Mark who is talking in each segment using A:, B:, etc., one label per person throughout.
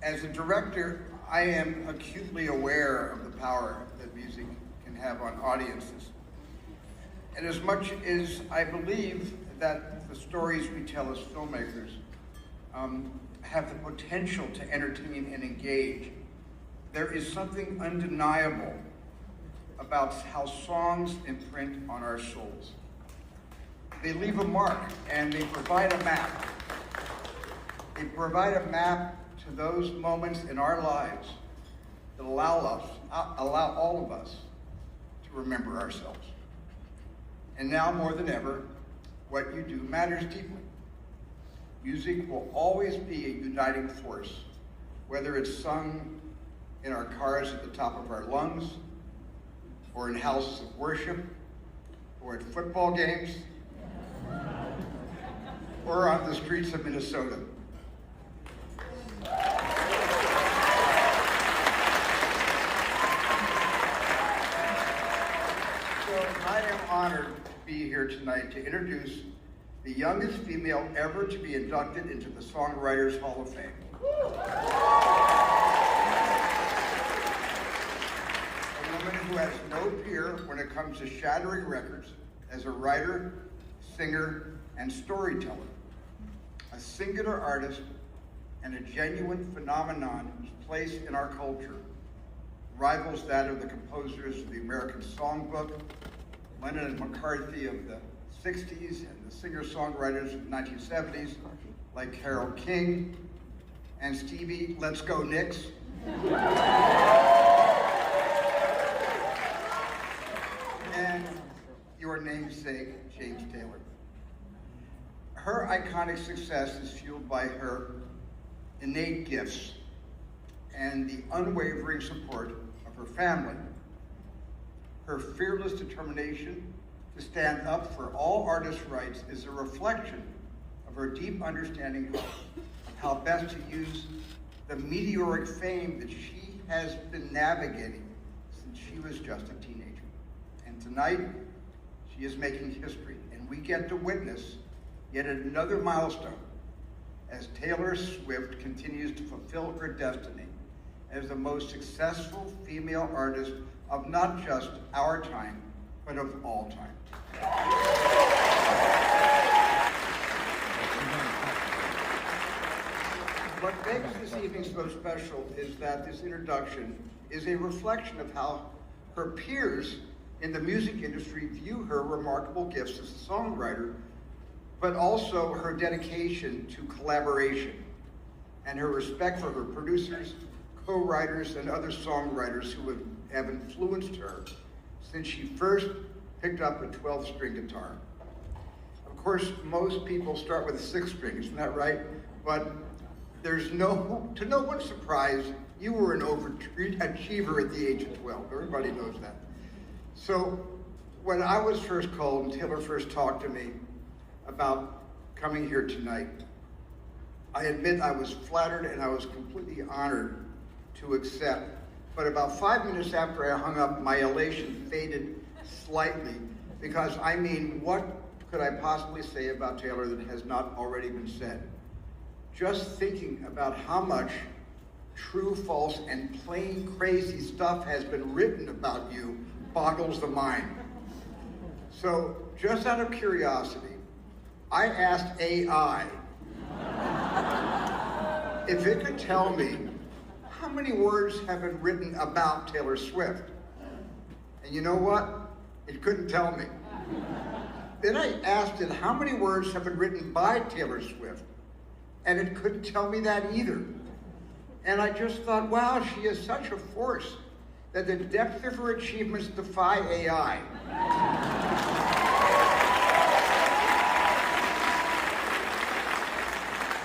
A: As a director, I am acutely aware of the power that music can have on audiences. And as much as I believe that the stories we tell as filmmakers have the potential to entertain and engage, there is something undeniable about how songs imprint on our souls. They leave a mark, and they provide a map. They provide a map to those moments in our lives that allow all of us to remember ourselves. And now more than ever, what you do matters deeply. Music will always be a uniting force, whether it's sung in our cars at the top of our lungs, or in houses of worship, or at football games, or on the streets of Minnesota. I am honored to be here tonight to introduce the youngest female ever to be inducted into the Songwriters Hall of Fame. A woman who has no peer when it comes to shattering records as a writer, singer, and storyteller. A singular artist and a genuine phenomenon whose place in our culture rivals that of the composers of the American Songbook, Lennon and McCarthy of the 60s, and the singer-songwriters of the 1970s, like Carole King and Stevie Let's Go Nicks. And your namesake, James Taylor. Her iconic success is fueled by her innate gifts and the unwavering support of her family. Her fearless determination to stand up for all artists' rights is a reflection of her deep understanding of how best to use the meteoric fame that she has been navigating since she was just a teenager. And tonight, she is making history, and we get to witness yet another milestone as Taylor Swift continues to fulfill her destiny as the most successful female artist of not just our time, but of all time. What makes this evening so special is that this introduction is a reflection of how her peers in the music industry view her remarkable gifts as a songwriter, but also her dedication to collaboration and her respect for her producers, co-writers, and other songwriters who have influenced her since she first picked up a 12-string guitar. Of course, most people start with a 6-string, isn't that right? But there's to no one's surprise, you were an overachiever at the age of 12. Everybody knows that. So when I was first called and Taylor first talked to me about coming here tonight, I admit I was flattered and I was completely honored to accept. But about 5 minutes after I hung up, my elation faded slightly, because I mean, what could I possibly say about Taylor that has not already been said? Just thinking about how much true, false, and plain crazy stuff has been written about you boggles the mind. So, just out of curiosity, I asked AI if it could tell me how many words have been written about Taylor Swift. And you know what? It couldn't tell me. Then I asked it how many words have been written by Taylor Swift, and it couldn't tell me that either. And I just thought, wow, she is such a force that the depth of her achievements defy AI.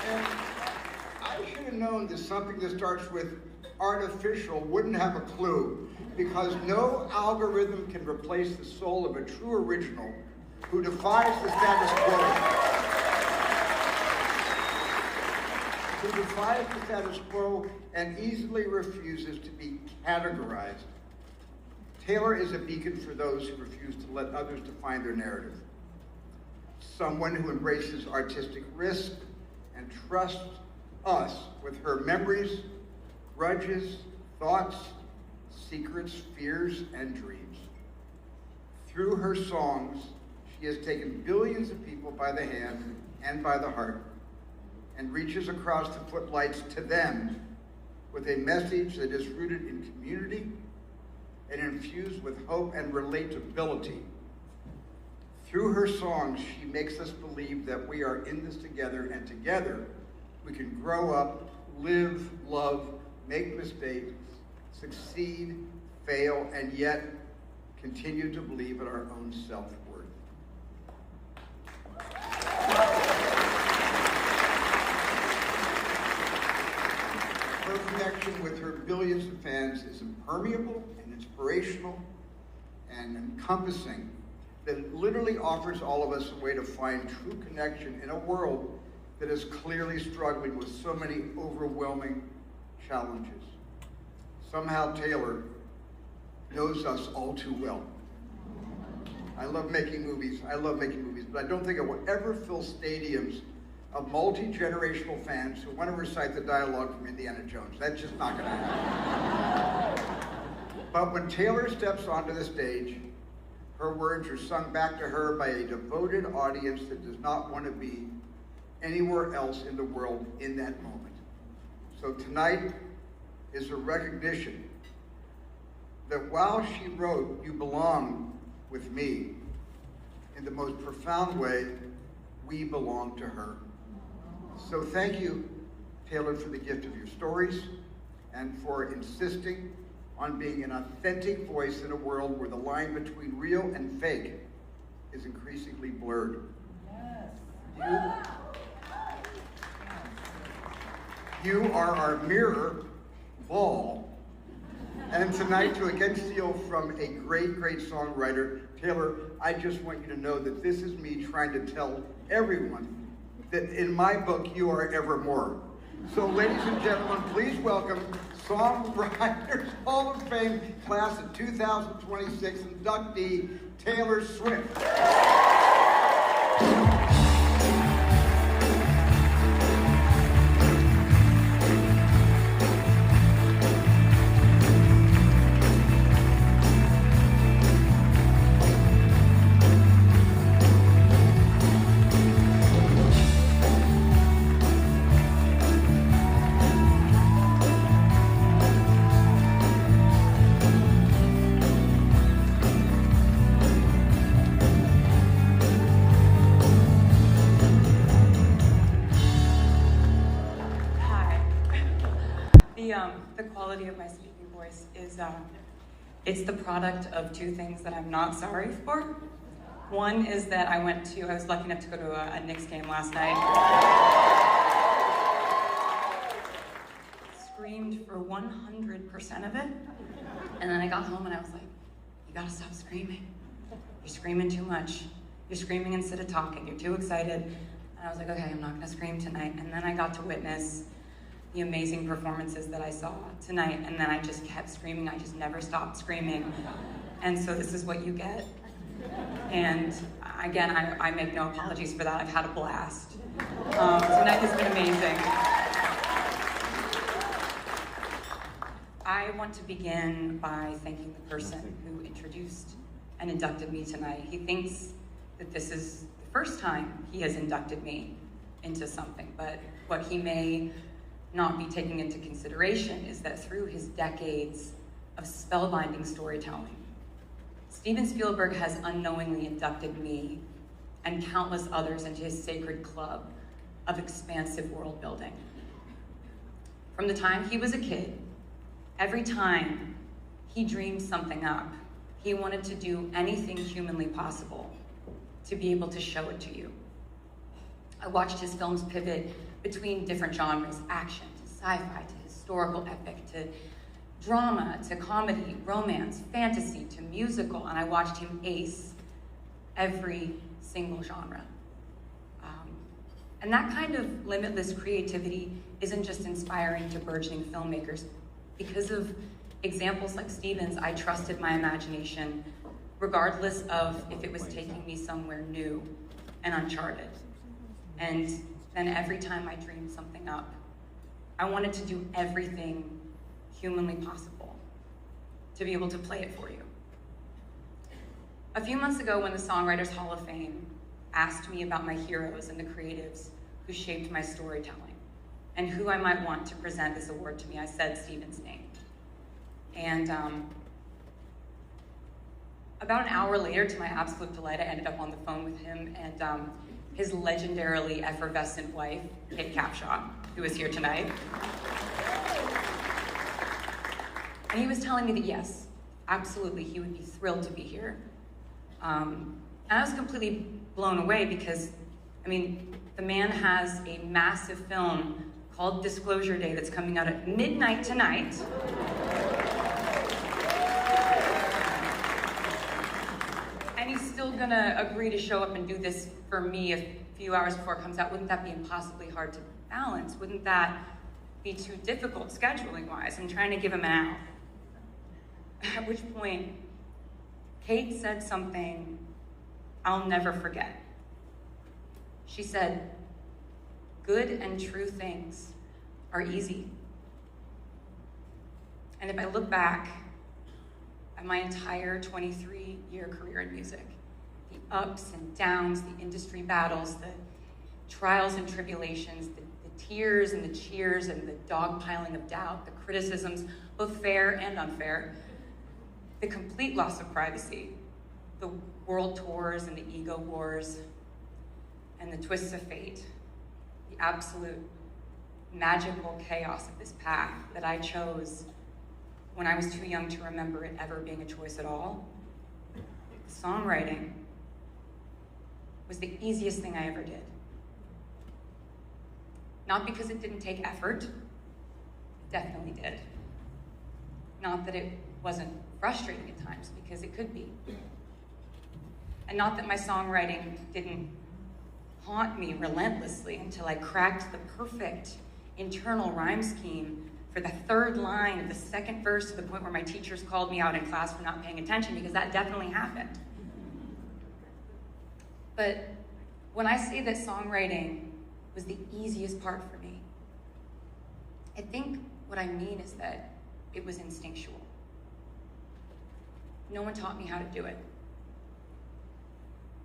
A: And I should have known that something that starts with artificial wouldn't have a clue, because no algorithm can replace the soul of a true original who defies the status quo. Who defies the status quo and easily refuses to be categorized. Taylor is a beacon for those who refuse to let others define their narrative. Someone who embraces artistic risk and trusts us with her memories, grudges, thoughts, secrets, fears, and dreams. Through her songs, she has taken billions of people by the hand and by the heart and reaches across the footlights to them with a message that is rooted in community and infused with hope and relatability. Through her songs, she makes us believe that we are in this together, and together we can grow up, live, love, make mistakes, succeed, fail, and yet continue to believe in our own self-worth. Her connection with her billions of fans is impermeable and inspirational and encompassing, that it literally offers all of us a way to find true connection in a world that is clearly struggling with so many overwhelming challenges. Somehow Taylor knows us all too well. I love making movies, but I don't think I will ever fill stadiums of multi-generational fans who want to recite the dialogue from Indiana Jones. That's just not gonna happen. But when Taylor steps onto the stage, her words are sung back to her by a devoted audience that does not want to be anywhere else in the world in that moment. So tonight is a recognition that while she wrote "You Belong with Me," in the most profound way, we belong to her. So thank you, Taylor, for the gift of your stories and for insisting on being an authentic voice in a world where the line between real and fake is increasingly blurred. Yes. You are our mirror ball. And tonight, to again steal from a great, great songwriter, Taylor, I just want you to know that this is me trying to tell everyone that in my book, you are evermore. So ladies and gentlemen, please welcome Songwriters Hall of Fame class of 2026 inductee, Taylor Swift.
B: The quality of my speaking voice is, it's the product of two things that I'm not sorry for. One is that I was lucky enough to go to a Knicks game last night. Screamed for 100% of it. And then I got home and I was like, you gotta stop screaming. You're screaming too much. You're screaming instead of talking. You're too excited. And I was like, okay, I'm not gonna scream tonight. And then I got to witness the amazing performances that I saw tonight, and then I just kept screaming. I just never stopped screaming. And so this is what you get. And again, I make no apologies for that. I've had a blast. Tonight has been amazing. I want to begin by thanking the person who introduced and inducted me tonight. He thinks that this is the first time he has inducted me into something, but what he may not be taking into consideration is that through his decades of spellbinding storytelling, Steven Spielberg has unknowingly inducted me and countless others into his sacred club of expansive world building. From the time he was a kid, every time he dreamed something up, he wanted to do anything humanly possible to be able to show it to you. I watched his films pivot between different genres, action to sci-fi to historical epic to drama to comedy, romance, fantasy to musical, and I watched him ace every single genre. And that kind of limitless creativity isn't just inspiring to burgeoning filmmakers. Because of examples like Steven's, I trusted my imagination, regardless of if it was taking me somewhere new and uncharted. And then every time I dreamed something up, I wanted to do everything humanly possible to be able to play it for you. A few months ago, when the Songwriters Hall of Fame asked me about my heroes and the creatives who shaped my storytelling and who I might want to present this award to me, I said Stephen's name. And about an hour later, to my absolute delight, I ended up on the phone with him and his legendarily effervescent wife, Kate Capshaw, who is here tonight. And he was telling me that yes, absolutely, he would be thrilled to be here. And I was completely blown away because, I mean, the man has a massive film called Disclosure Day that's coming out at midnight tonight. And he's still gonna agree to show up and do this for me a few hours before it comes out. Wouldn't that be impossibly hard to balance? Wouldn't that be too difficult scheduling-wise? I'm trying to give him an out. At which point, Kate said something I'll never forget. She said, "Good and true things are easy." And if I look back at my entire 23-year career in music, the ups and downs, the industry battles, the trials and tribulations, the tears and the cheers and the dogpiling of doubt, the criticisms, both fair and unfair, the complete loss of privacy, the world tours and the ego wars, and the twists of fate, the absolute magical chaos of this path that I chose when I was too young to remember it ever being a choice at all. Songwriting was the easiest thing I ever did. Not because it didn't take effort, it definitely did. Not that it wasn't frustrating at times, because it could be. And not that my songwriting didn't haunt me relentlessly until I cracked the perfect internal rhyme scheme for the third line of the second verse to the point where my teachers called me out in class for not paying attention, because that definitely happened. But when I say that songwriting was the easiest part for me, I think what I mean is that it was instinctual. No one taught me how to do it.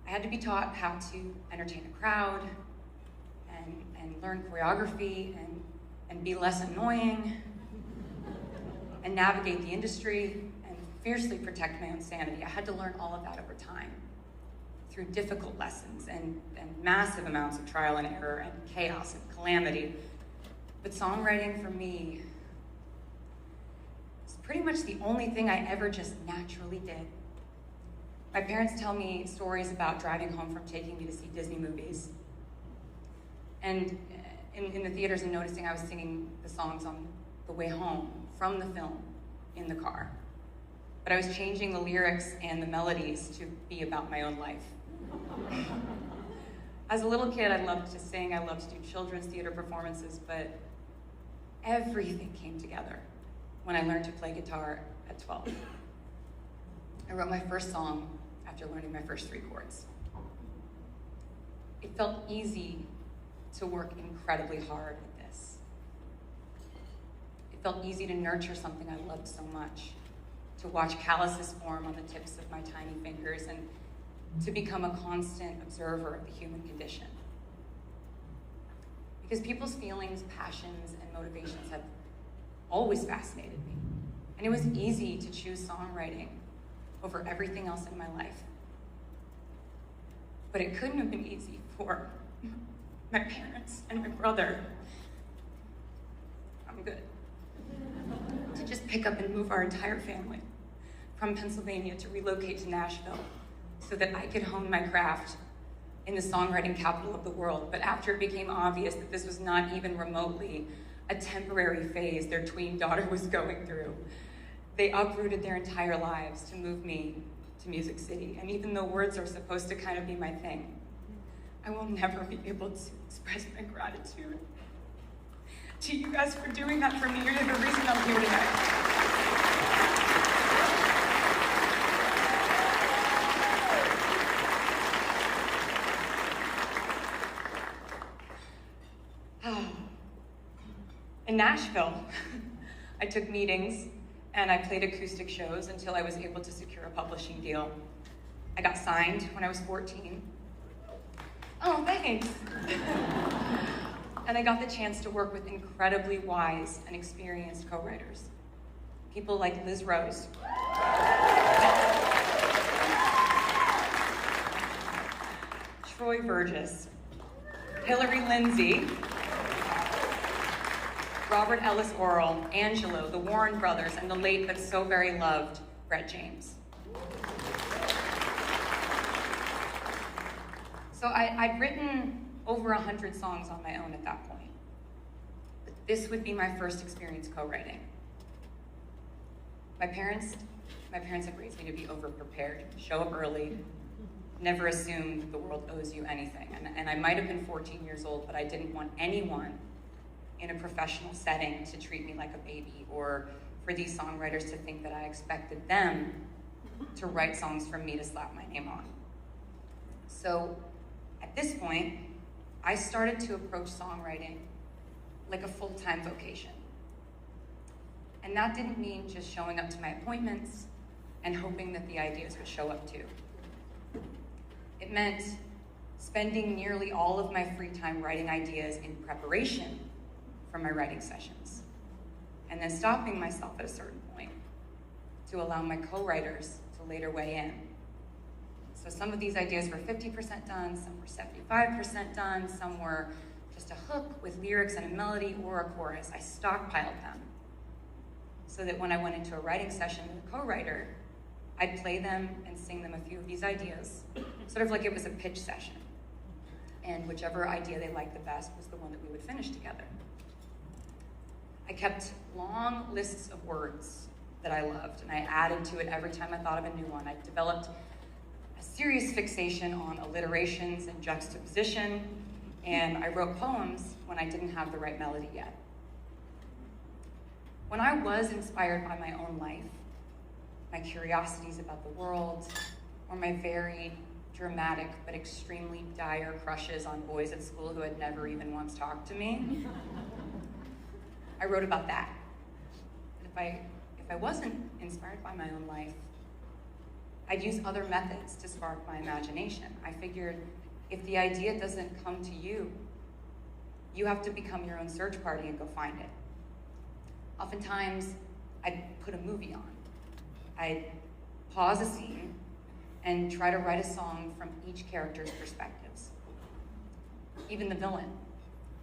B: I had to be taught how to entertain a crowd and learn choreography and be less annoying and navigate the industry and fiercely protect my own sanity. I had to learn all of that over time through difficult lessons and massive amounts of trial and error and chaos and calamity. But songwriting for me is pretty much the only thing I ever just naturally did. My parents tell me stories about driving home from taking me to see Disney movies. And in the theaters and noticing I was singing the songs on the way home from the film in the car. But I was changing the lyrics and the melodies to be about my own life. As a little kid, I loved to sing, I loved to do children's theater performances, but everything came together when I learned to play guitar at 12. I wrote my first song after learning my first 3 chords. It felt easy to work incredibly hard at this. It felt easy to nurture something I loved so much, to watch calluses form on the tips of my tiny fingers, and to become a constant observer of the human condition. Because people's feelings, passions, and motivations have always fascinated me. And it was easy to choose songwriting over everything else in my life. But it couldn't have been easy for my parents and my brother, I'm good, to just pick up and move our entire family from Pennsylvania to relocate to Nashville so that I could hone my craft in the songwriting capital of the world. But after it became obvious that this was not even remotely a temporary phase their tween daughter was going through, they uprooted their entire lives to move me to Music City. And even though words are supposed to kind of be my thing, I will never be able to express my gratitude to you guys for doing that for me. You're the reason I'm here tonight. In Nashville, I took meetings, and I played acoustic shows until I was able to secure a publishing deal. I got signed when I was 14. Oh, thanks. And I got the chance to work with incredibly wise and experienced co-writers. People like Liz Rose, Troy Burgess, Hillary Lindsay, Robert Ellis Orrell, Angelo, the Warren brothers, and the late but so very loved Brett James. So I'd written over 100 songs on my own at that point. But this would be my first experience co-writing. My parents had raised me to be over-prepared, show up early, never assume that the world owes you anything. And I might have been 14 years old, but I didn't want anyone in a professional setting to treat me like a baby, or for these songwriters to think that I expected them to write songs for me to slap my name on. So at this point, I started to approach songwriting like a full-time vocation. And that didn't mean just showing up to my appointments and hoping that the ideas would show up too. It meant spending nearly all of my free time writing ideas in preparation for my writing sessions, and then stopping myself at a certain point to allow my co-writers to later weigh in. So some of these ideas were 50% done, some were 75% done, some were just a hook with lyrics and a melody or a chorus. I stockpiled them so that when I went into a writing session with a co-writer, I'd play them and sing them a few of these ideas, sort of like it was a pitch session. And whichever idea they liked the best was the one that we would finish together. I kept long lists of words that I loved, and I added to it every time I thought of a new one. I developed a serious fixation on alliterations and juxtaposition, and I wrote poems when I didn't have the right melody yet. When I was inspired by my own life, my curiosities about the world, or my very dramatic but extremely dire crushes on boys at school who had never even once talked to me, I wrote about that. But if I wasn't inspired by my own life, I'd use other methods to spark my imagination. I figured if the idea doesn't come to you, you have to become your own search party and go find it. Oftentimes, I'd put a movie on. I'd pause a scene and try to write a song from each character's perspectives. Even the villain.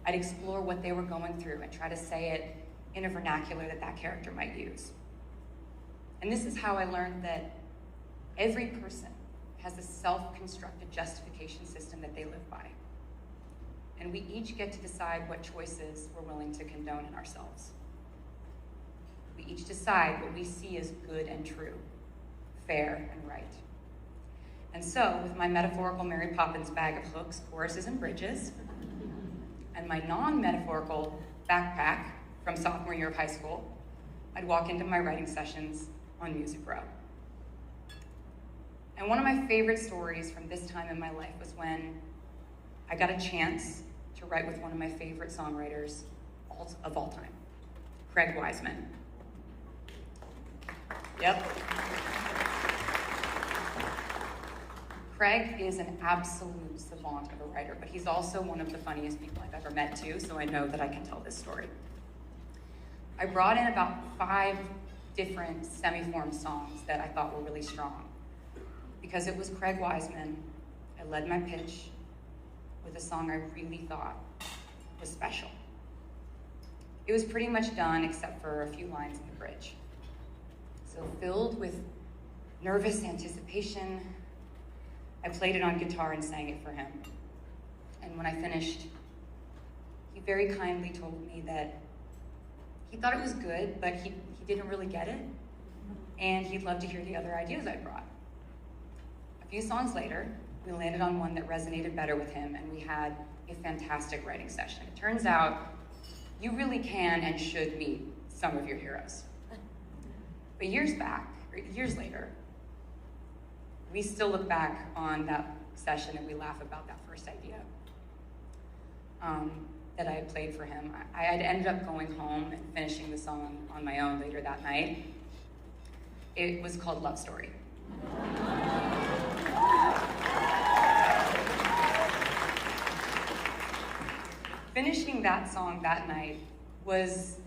B: I'd explore what they were going through and try to say it in a vernacular that that character might use. And this is how I learned that every person has a self-constructed justification system that they live by. And we each get to decide what choices we're willing to condone in ourselves. We each decide what we see as good and true, fair and right. And so, with my metaphorical Mary Poppins bag of hooks, choruses, and bridges, and my non-metaphorical backpack from sophomore year of high school, I'd walk into my writing sessions on Music Row. And one of my favorite stories from this time in my life was when I got a chance to write with one of my favorite songwriters of all time, Craig Wiseman. Yep. Craig is an absolute savant of a writer, but he's also one of the funniest people I've ever met too, so I know that I can tell this story. I brought in about 5 different semi-formed songs that I thought were really strong. Because it was Craig Wiseman, I led my pitch with a song I really thought was special. It was pretty much done except for a few lines in the bridge. So filled with nervous anticipation, I played it on guitar and sang it for him. And when I finished, he very kindly told me that he thought it was good, but he didn't really get it, and he'd love to hear the other ideas I brought. A few songs later, we landed on one that resonated better with him, and we had a fantastic writing session. It turns out, you really can and should meet some of your heroes. But years later, we still look back on that session and we laugh about that first idea. that I had played for him. I had ended up going home and finishing the song on my own later that night. It was called Love Story. Finishing that song that night was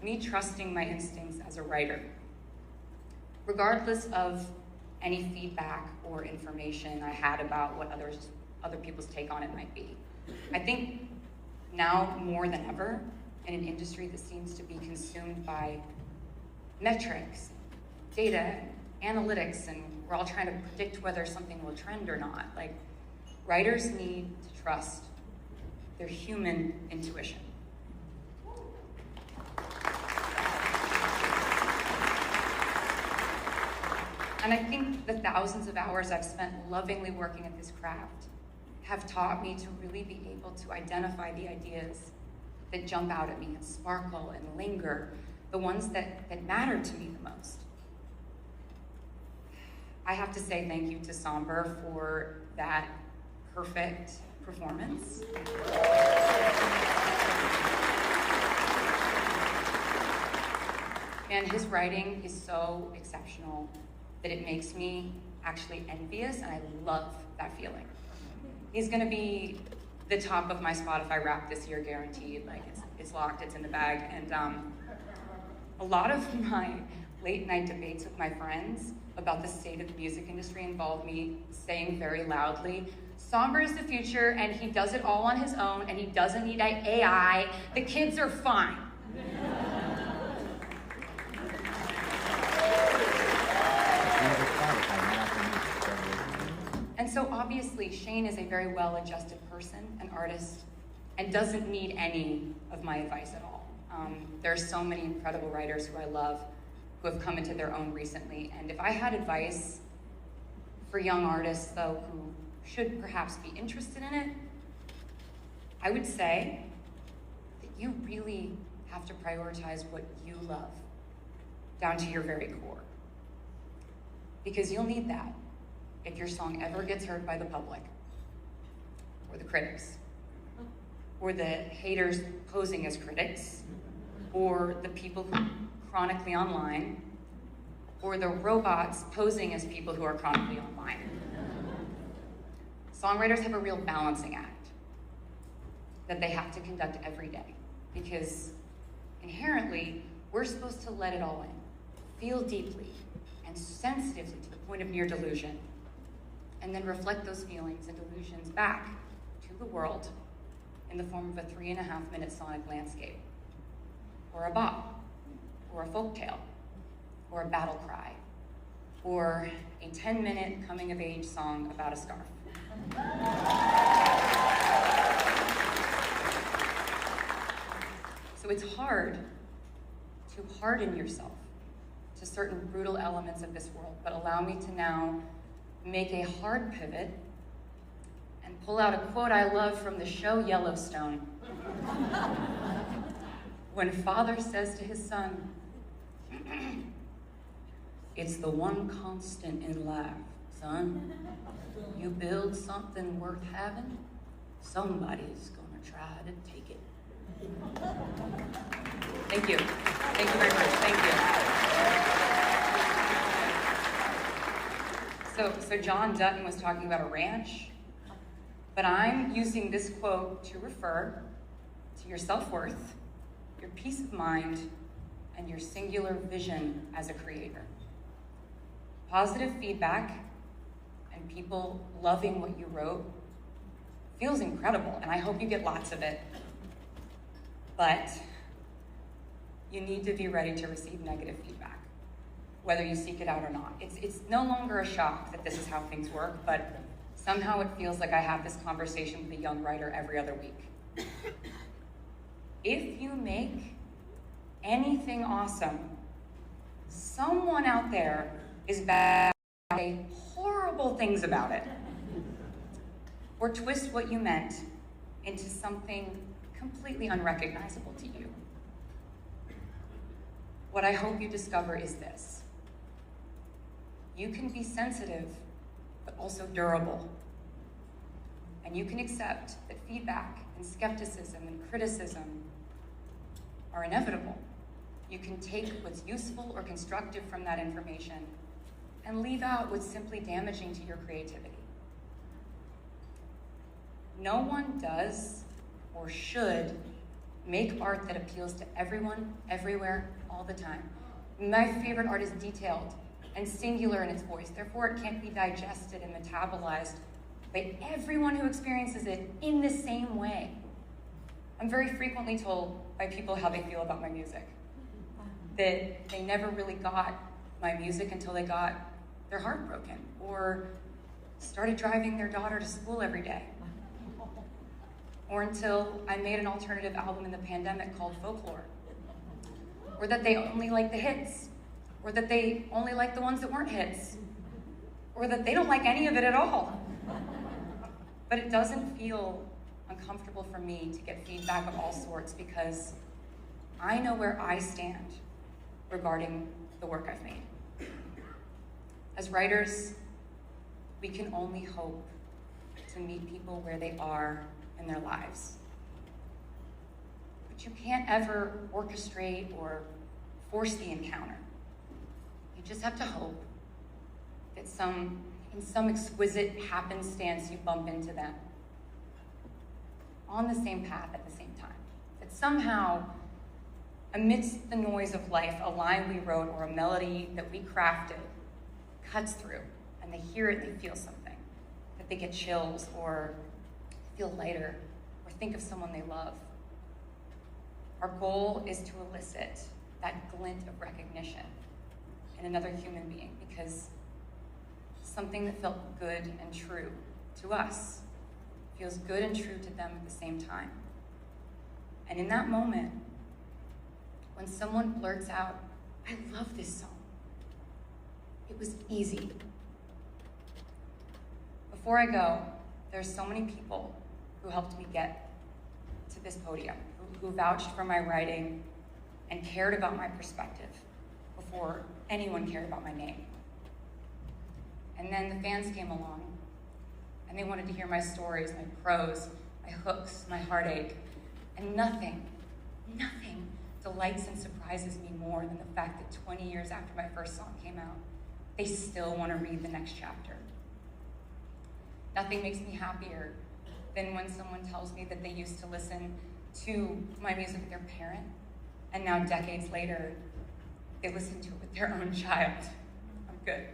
B: me trusting my instincts as a writer. Regardless of any feedback or information I had about what other people's take on it might be. I think now more than ever, in an industry that seems to be consumed by metrics, data, analytics, and we're all trying to predict whether something will trend or not. Like, writers need to trust their human intuition. And I think the thousands of hours I've spent lovingly working at this craft have taught me to really be able to identify the ideas that jump out at me and sparkle and linger, the ones that matter to me the most. I have to say thank you to Somber for that perfect performance. And his writing is so exceptional that it makes me actually envious, and I love that feeling. He's gonna be the top of my Spotify Wrapped this year, guaranteed. Like, it's locked, it's in the bag. And a lot of my late night debates with my friends about the state of the music industry involve me saying very loudly, Somber is the future, and he does it all on his own, and he doesn't need AI. The kids are fine. And so obviously, Shane is a very well-adjusted person, an artist, and doesn't need any of my advice at all. There are so many incredible writers who I love who have come into their own recently, and if I had advice for young artists, though, who should perhaps be interested in it, I would say that you really have to prioritize what you love down to your very core. Because you'll need that if your song ever gets heard by the public, or the critics, or the haters posing as critics, or the people who are chronically online, or the robots posing as people who are chronically online. Songwriters have a real balancing act that they have to conduct every day, because inherently, we're supposed to let it all in, feel deeply and sensitively to the point of near delusion, and then reflect those feelings and delusions back to the world in the form of a 3.5-minute sonic landscape, or a bop, or a folktale, or a battle cry, or a 10-minute coming-of-age song about a scarf. So it's hard to harden yourself to certain brutal elements of this world, but allow me to now make a hard pivot and pull out a quote I love from the show Yellowstone. When father says to his son, it's the one constant in life, son. You build something worth having, somebody's gonna try to take it. Thank you. Thank you very much. Thank you. So John Dutton was talking about a ranch, but I'm using this quote to refer to your self-worth, your peace of mind, and your singular vision as a creator. Positive feedback and people loving what you wrote feels incredible, and I hope you get lots of it. But you need to be ready to receive negative feedback, whether you seek it out or not. It's no longer a shock that this is how things work, but somehow it feels like I have this conversation with a young writer every other week. If you make anything awesome, someone out there is bad at saying horrible things about it, or twist what you meant into something completely unrecognizable to you. What I hope you discover is this: you can be sensitive, but also durable. And you can accept that feedback and skepticism and criticism are inevitable. You can take what's useful or constructive from that information and leave out what's simply damaging to your creativity. No one does or should make art that appeals to everyone, everywhere, all the time. My favorite art is detailed and singular in its voice. Therefore, it can't be digested and metabolized by everyone who experiences it in the same way. I'm very frequently told by people how they feel about my music. That they never really got my music until they got their heart broken or started driving their daughter to school every day. Or until I made an alternative album in the pandemic called Folklore. Or that they only like the hits. Or that they only like the ones that weren't hits. Or that they don't like any of it at all. But it doesn't feel uncomfortable for me to get feedback of all sorts because I know where I stand regarding the work I've made. As writers, we can only hope to meet people where they are in their lives. But you can't ever orchestrate or force the encounter. You just have to hope that in some exquisite happenstance you bump into them on the same path at the same time. That somehow, amidst the noise of life, a line we wrote or a melody that we crafted cuts through, and they hear it and they feel something. That they get chills or feel lighter or think of someone they love. Our goal is to elicit that glint of recognition in another human being because something that felt good and true to us feels good and true to them at the same time. And in that moment, when someone blurts out, "I love this song," it was easy. Before I go, there's so many people who helped me get to this podium, who vouched for my writing and cared about my perspective before anyone cared about my name. And then the fans came along, and they wanted to hear my stories, my prose, my hooks, my heartache, and nothing delights and surprises me more than the fact that 20 years after my first song came out, they still want to read the next chapter. Nothing makes me happier than when someone tells me that they used to listen to my music with their parent, and now decades later, they listen to it with their own child. I'm good.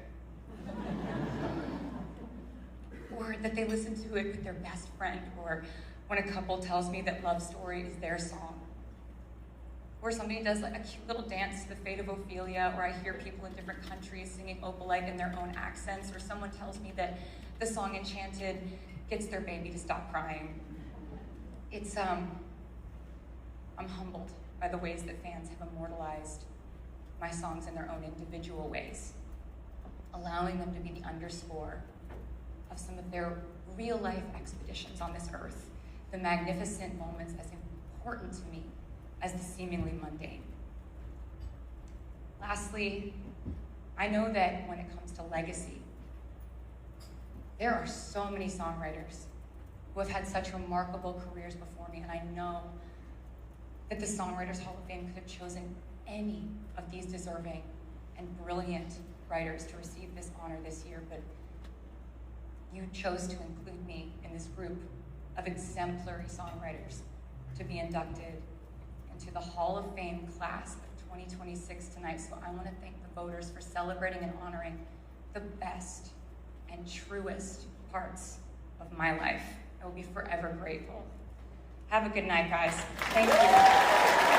B: Or that they listen to it with their best friend, or when a couple tells me that Love Story is their song. Or somebody does like a cute little dance to the Fate of Ophelia, or I hear people in different countries singing Opalite in their own accents, or someone tells me that the song Enchanted gets their baby to stop crying. It's, I'm humbled by the ways that fans have immortalized my songs in their own individual ways, allowing them to be the underscore of some of their real life expeditions on this earth, the magnificent moments as important to me as the seemingly mundane. Lastly, I know that when it comes to legacy, there are so many songwriters who have had such remarkable careers before me, and I know that the Songwriters Hall of Fame could have chosen any of these deserving and brilliant writers to receive this honor this year, but you chose to include me in this group of exemplary songwriters to be inducted into the Hall of Fame class of 2026 tonight. So I want to thank the voters for celebrating and honoring the best and truest parts of my life. I will be forever grateful. Have a good night, guys. Thank you.